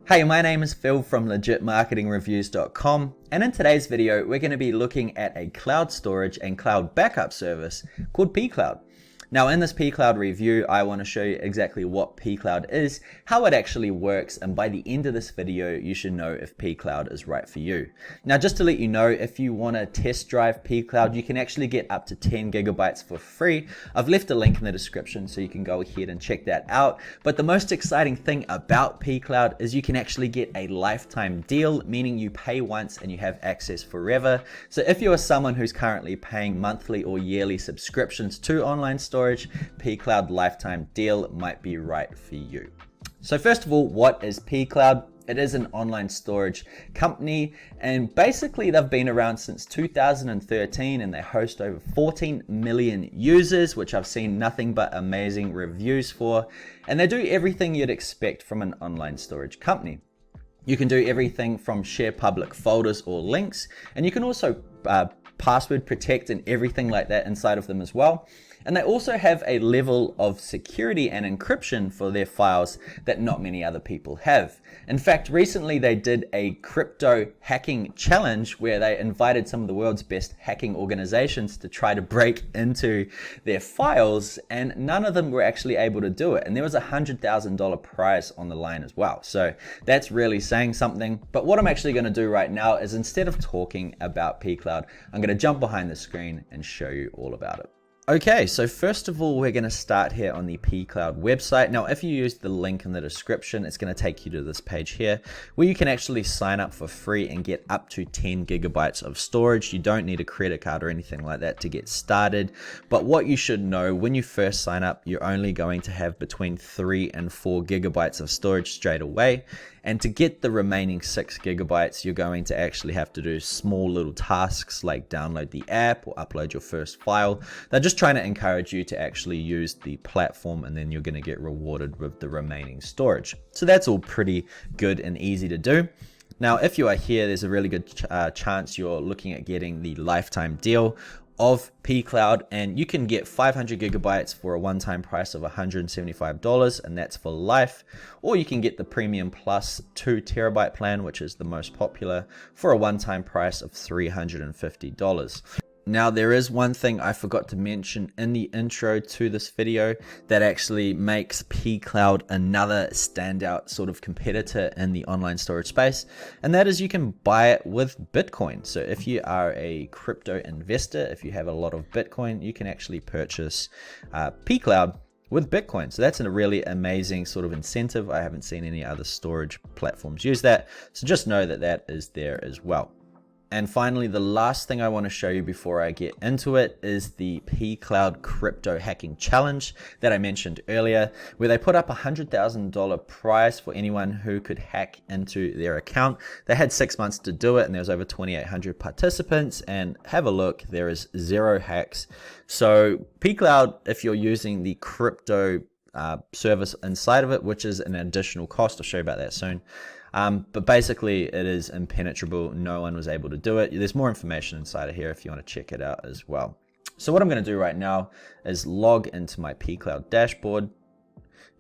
Hey, my name is Phil from legitmarketingreviews.com, and in today's video we're going to be looking at a cloud storage and cloud backup service called pCloud. Now in this pCloud review, I want to show you exactly what pCloud is, how it actually works, and by the end of this video you should know if pCloud is right for you. Now just to let you know, if you want to test drive pCloud, you can actually get up to 10 gigabytes for free. I've left a link in the description so you can go ahead and check that out. But the most exciting thing about pCloud is you can actually get a lifetime deal, meaning you pay once and you have access forever. So if you are someone who's currently paying monthly or yearly subscriptions to online storage, pCloud lifetime deal might be right for you. So first of all, what is pCloud? It is an online storage company, and basically they've been around since 2013 and they host over 14 million users, which I've seen nothing but amazing reviews for. And they do everything you'd expect from an online storage company. You can do everything from share public folders or links, and you can also password protect and everything like that inside of them as well. And they also have a level of security and encryption for their files that not many other people have. In fact, recently they did a crypto hacking challenge where they invited some of the world's best hacking organizations to try to break into their files, and none of them were actually able to do it. And there was a $100,000 prize on the line as well. So that's really saying something. But what I'm actually going to do right now is, instead of talking about pCloud, I'm going to jump behind the screen and show you all about it. Okay, so first of all, we're going to start here on the pCloud website. Now, if you use the link in the description, it's going to take you to this page here where you can actually sign up for free and get up to 10 gigabytes of storage. You don't need a credit card or anything like that to get started. But what you should know, when you first sign up, you're only going to have between 3 and 4 gigabytes of storage straight away. And to get the remaining 6 gigabytes, you're going to actually have to do small little tasks like download the app or upload your first file. They're just trying to encourage you to actually use the platform, and then you're going to get rewarded with the remaining storage. So that's all pretty good and easy to do. Now, if you are here, there's a really good chance you're looking at getting the lifetime deal of pCloud, and you can get 500 gigabytes for a one-time price of $175, and that's for life. Or you can get the Premium Plus 2 terabyte plan, which is the most popular, for a one-time price of $350. Now, there is one thing I forgot to mention in the intro to this video that actually makes pCloud another standout sort of competitor in the online storage space, and that is you can buy it with Bitcoin. So if you are a crypto investor, if you have a lot of Bitcoin, you can actually purchase pCloud with Bitcoin. So that's a really amazing sort of incentive. I haven't seen any other storage platforms use that, so just know that that is there as well. And finally, the last thing I want to show you before I get into it is the pCloud crypto hacking challenge that I mentioned earlier, where they put up a $100,000 prize for anyone who could hack into their account. They had 6 months to do it, and there was over 2,800 participants, and have a look, there is 0 hacks. So pCloud, if you're using the crypto service inside of it, which is an additional cost, I'll show you about that soon. But basically it is impenetrable. No one was able to do it. There's more information inside of here if you want to check it out as well. So what I'm going to do right now is log into my pCloud dashboard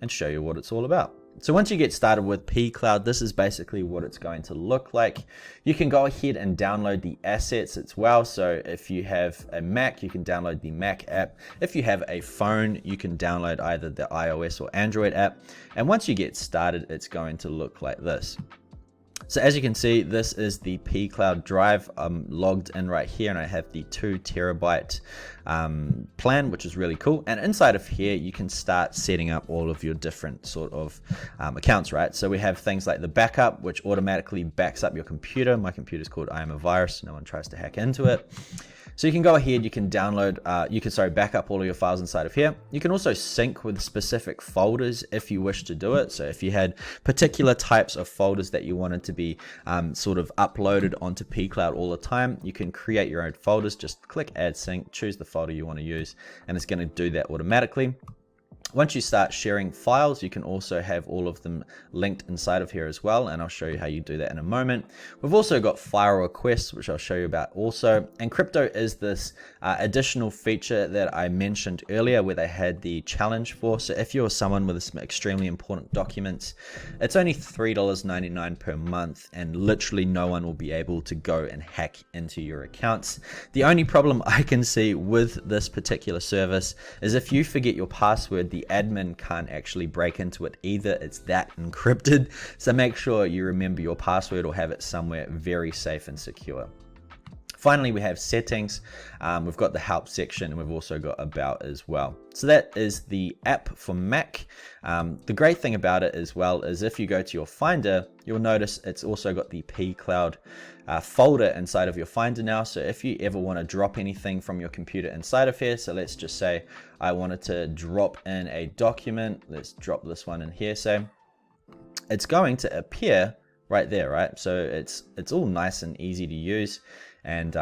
and show you what it's all about. So once you get started with pCloud, this is basically what it's going to look like. You can go ahead and download the assets as well. So if you have a Mac, you can download the Mac app. If you have a phone, you can download either the iOS or Android app. And once you get started, it's going to look like this. So as you can see, this is the pCloud drive. I'm logged in right here, and I have the 2 terabyte plan, which is really cool. And inside of here, you can start setting up all of your different sort of accounts, right? So we have things like the backup, which automatically backs up your computer. My computer's called I am a virus, so no one tries to hack into it. So you can go ahead, you can download, back up all of your files inside of here. You can also sync with specific folders if you wish to do it. So if you had particular types of folders that you wanted to be sort of uploaded onto pCloud all the time, you can create your own folders. Just click Add Sync, choose the folder you want to use, and it's going to do that automatically. Once you start sharing files, you can also have all of them linked inside of here as well, and I'll show you how you do that in a moment. We've also got file requests, which I'll show you about also. And crypto is this additional feature that I mentioned earlier where they had the challenge for. So if you're someone with some extremely important documents, it's only $3.99 per month, and literally no one will be able to go and hack into your accounts. The only problem I can see with this particular service is if you forget your password, the admin can't actually break into it either. It's that encrypted. So make sure you remember your password or have it somewhere very safe and secure. Finally, we have settings. We've got the help section, and we've also got about as well. So that is the app for Mac. The great thing about it as well is if you go to your Finder, you'll notice it's also got the pCloud folder inside of your Finder now. So if you ever want to drop anything from your computer inside of here, so let's just say I wanted to drop in a document. Let's drop this one in here. So it's going to appear right there, right? So it's all nice and easy to use. And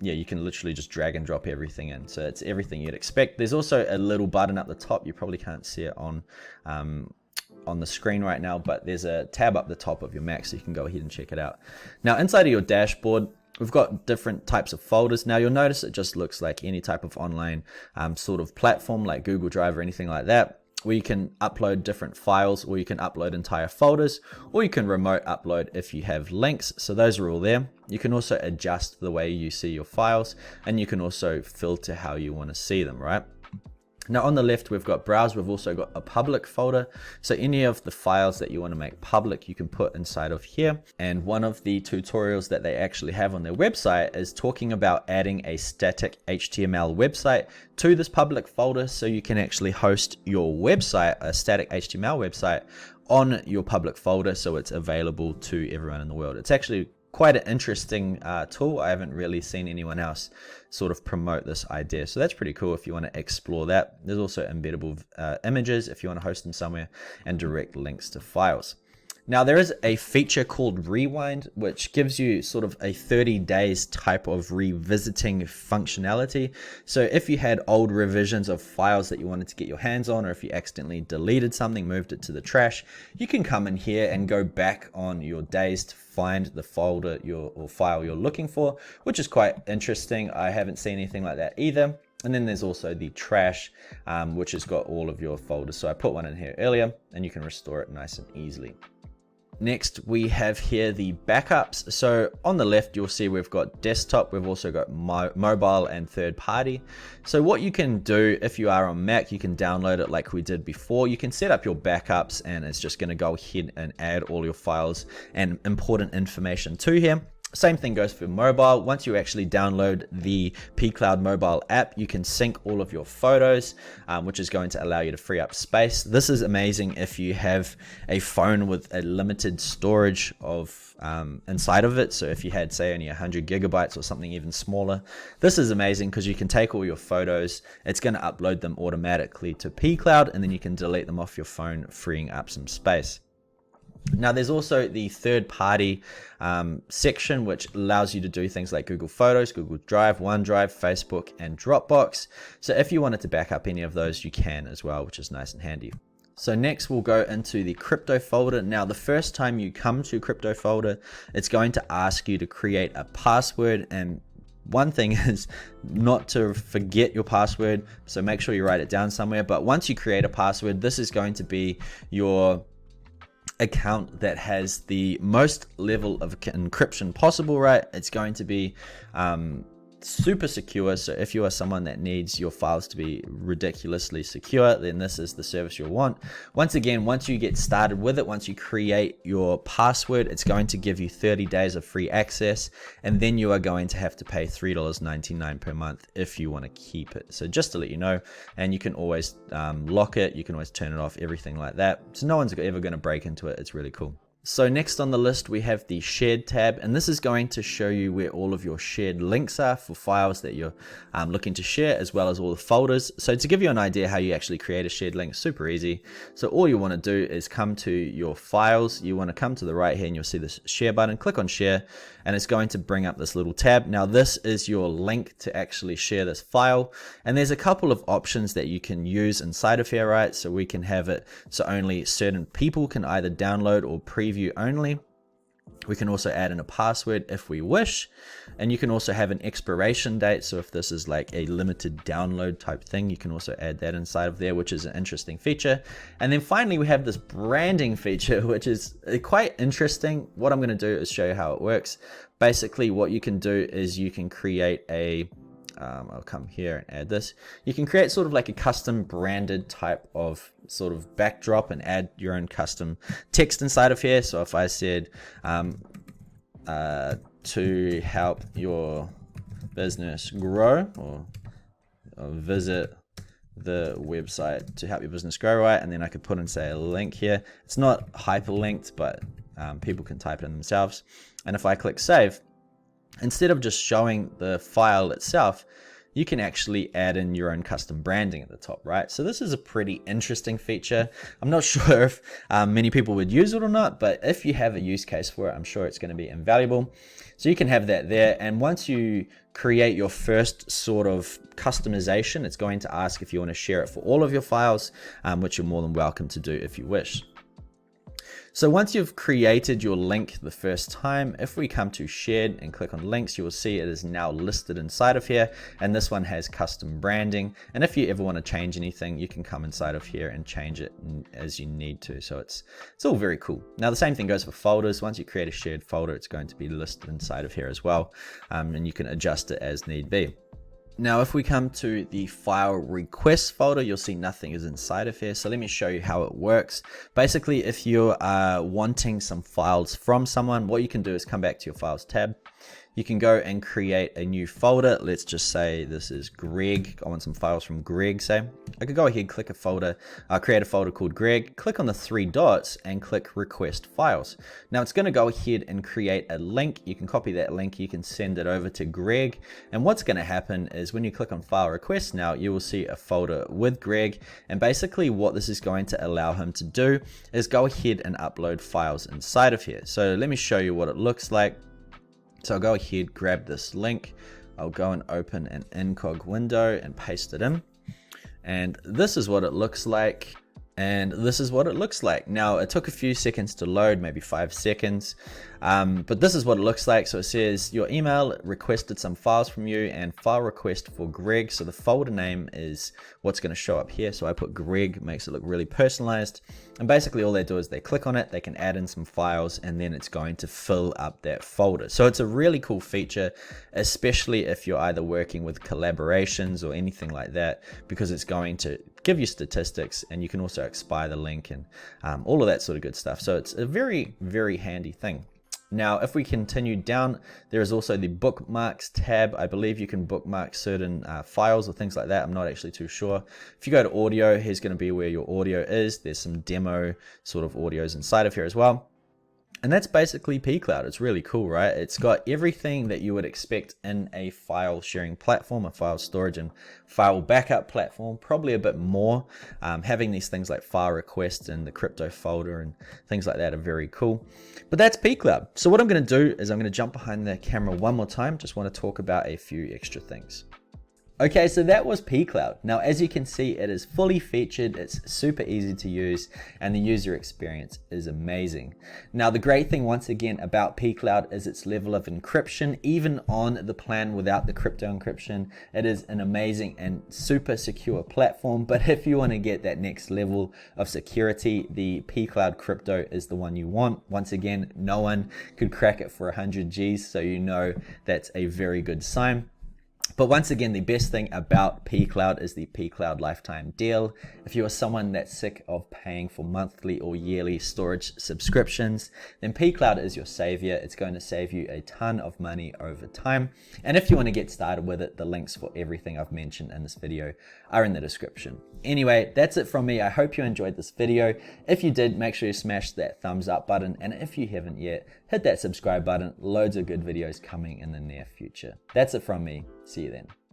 yeah, you can literally just drag and drop everything in. So it's everything you'd expect. There's also a little button up the top. You probably can't see it on the screen right now, but there's a tab up the top of your Mac, so you can go ahead and check it out. Now, inside of your dashboard, we've got different types of folders. Now, you'll notice it just looks like any type of online sort of platform like Google Drive or anything like that, where you can upload different files, or you can upload entire folders, or you can remote upload if you have links. So those are all there. You can also adjust the way you see your files, and you can also filter how you want to see them, right? Now on the left, we've got browse. We've also got a public folder. So any of the files that you want to make public, you can put inside of here. And one of the tutorials that they actually have on their website is talking about adding a static HTML website to this public folder. So you can actually host your website, a static HTML website, on your public folder. So it's available to everyone in the world. It's actually quite an interesting tool. I haven't really seen anyone else sort of promote this idea. So that's pretty cool if you want to explore that. There's also embeddable images if you want to host them somewhere, and direct links to files. Now there is a feature called Rewind, which gives you sort of a 30 days type of revisiting functionality. So if you had old revisions of files that you wanted to get your hands on, or if you accidentally deleted something, moved it to the trash, you can come in here and go back on your days to find the folder or file you're looking for, which is quite interesting. I haven't seen anything like that either. And then there's also the trash, which has got all of your folders. So I put one in here earlier, and you can restore it nice and easily. Next, we have here the backups. So on the left, you'll see we've got desktop. We've also got mobile and third party. So what you can do if you are on Mac, you can download it like we did before. You can set up your backups, and it's just going to go ahead and add all your files and important information to here. Same thing goes for mobile. Once you actually download the pCloud mobile app, you can sync all of your photos, which is going to allow you to free up space. This is amazing if you have a phone with a limited storage of inside of it. So if you had, say, only 100 gigabytes or something even smaller, this is amazing because you can take all your photos. It's going to upload them automatically to pCloud, and then you can delete them off your phone, freeing up some space. Now there's also the third party section, which allows you to do things like Google Photos, Google Drive, OneDrive, Facebook, and Dropbox. So if you wanted to back up any of those, you can as well, which is nice and handy. So next we'll go into the crypto folder. Now the first time you come to crypto folder, it's going to ask you to create a password, and one thing is not to forget your password. So make sure you write it down somewhere. But once you create a password, this is going to be your account that has the most level of encryption possible, right? It's going to be super secure. So if you are someone that needs your files to be ridiculously secure, then this is the service you'll want. Once again, once you get started with it, once you create your password, it's going to give you 30 days of free access, and then you are going to have to pay $3.99 per month if you want to keep it. So just to let you know, and you can always lock it, you can always turn it off, everything like that. So no one's ever going to break into it. It's really cool. So next on the list, we have the shared tab, and this is going to show you where all of your shared links are for files that you're looking to share, as well as all the folders. So to give you an idea how you actually create a shared link, super easy. So all you want to do is come to your files. You want to come to the right here and you'll see this share button, click on share, and it's going to bring up this little tab. Now this is your link to actually share this file. And there's a couple of options that you can use inside of here, right? So we can have it so only certain people can either download or preview only. We can also add in a password if we wish, and you can also have an expiration date. So if this is like a limited download type thing, you can also add that inside of there, which is an interesting feature. And then finally, we have this branding feature, which is quite interesting. What I'm going to do is show you how it works. Basically, what you can do is you can create a I'll come here and add this. You can create sort of like a custom branded type of sort of backdrop and add your own custom text inside of here. So if I said to help your business grow, or visit the website to help your business grow, right? And then I could put in, say, a link here. It's not hyperlinked, but people can type it in themselves. And if I click save, instead of just showing the file itself, you can actually add in your own custom branding at the top, right? So this is a pretty interesting feature. I'm not sure if many people would use it or not, but if you have a use case for it, I'm sure it's going to be invaluable. So you can have that there. And once you create your first sort of customization, it's going to ask if you want to share it for all of your files, which you're more than welcome to do if you wish. So once you've created your link the first time, if we come to shared and click on links, you will see it is now listed inside of here. And this one has custom branding. And if you ever want to change anything, you can come inside of here and change it as you need to. So it's all very cool. Now the same thing goes for folders. Once you create a shared folder, it's going to be listed inside of here as well. And you can adjust it as need be. Now, if we come to the file request folder, you'll see nothing is inside of here. So let me show you how it works. Basically, if you are wanting some files from someone, what you can do is come back to your files tab. You can go and create a new folder. Let's just say this is Greg. I want some files from Greg, say. I could go ahead, click a folder, create a folder called Greg, click on the 3 dots and click request files. Now it's gonna go ahead and create a link. You can copy that link, you can send it over to Greg. And what's gonna happen is when you click on file request now, you will see a folder with Greg. And basically what this is going to allow him to do is go ahead and upload files inside of here. So let me show you what it looks like. So I'll go ahead, grab this link. I'll go and open an incog window and paste it in. And this is what it looks like. And this is what it looks like. Now, it took a few seconds to load, maybe 5 seconds. But this is what it looks like. So it says your email requested some files from you and file request for Greg. So the folder name is what's going to show up here. So I put Greg, makes it look really personalized. And basically all they do is they click on it, they can add in some files, and then it's going to fill up that folder. So it's a really cool feature, especially if you're either working with collaborations or anything like that, because it's going to give you statistics, and you can also expire the link and all of that sort of good stuff. So it's a very, very handy thing. Now, if we continue down, there is also the bookmarks tab. I believe you can bookmark certain files or things like that. I'm not actually too sure. If you go to audio, here's going to be where your audio is. There's some demo sort of audios inside of here as well. And that's basically pCloud. It's really cool, right? It's got everything that you would expect in a file sharing platform, a file storage and file backup platform, probably a bit more. Having these things like file request and the crypto folder and things like that are very cool. But that's pCloud. So what I'm going to do is I'm going to jump behind the camera one more time. Just want to talk about a few extra things. Okay, so that was pCloud. Now, as you can see, it is fully featured, it's super easy to use, and the user experience is amazing. Now, the great thing once again about pCloud is its level of encryption. Even on the plan without the crypto encryption, it is an amazing and super secure platform. But if you want to get that next level of security, the pCloud crypto is the one you want. Once again, no one could crack it for 100 Gs, so you know that's a very good sign. But once again, the best thing about pCloud is the pCloud lifetime deal. If you are someone that's sick of paying for monthly or yearly storage subscriptions, then pCloud is your savior. It's going to save you a ton of money over time. And if you want to get started with it, the links for everything I've mentioned in this video are in the description. Anyway, that's it from me. I hope you enjoyed this video. If you did, make sure you smash that thumbs up button. And if you haven't yet, hit that subscribe button. Loads of good videos coming in the near future. That's it from me. See you then.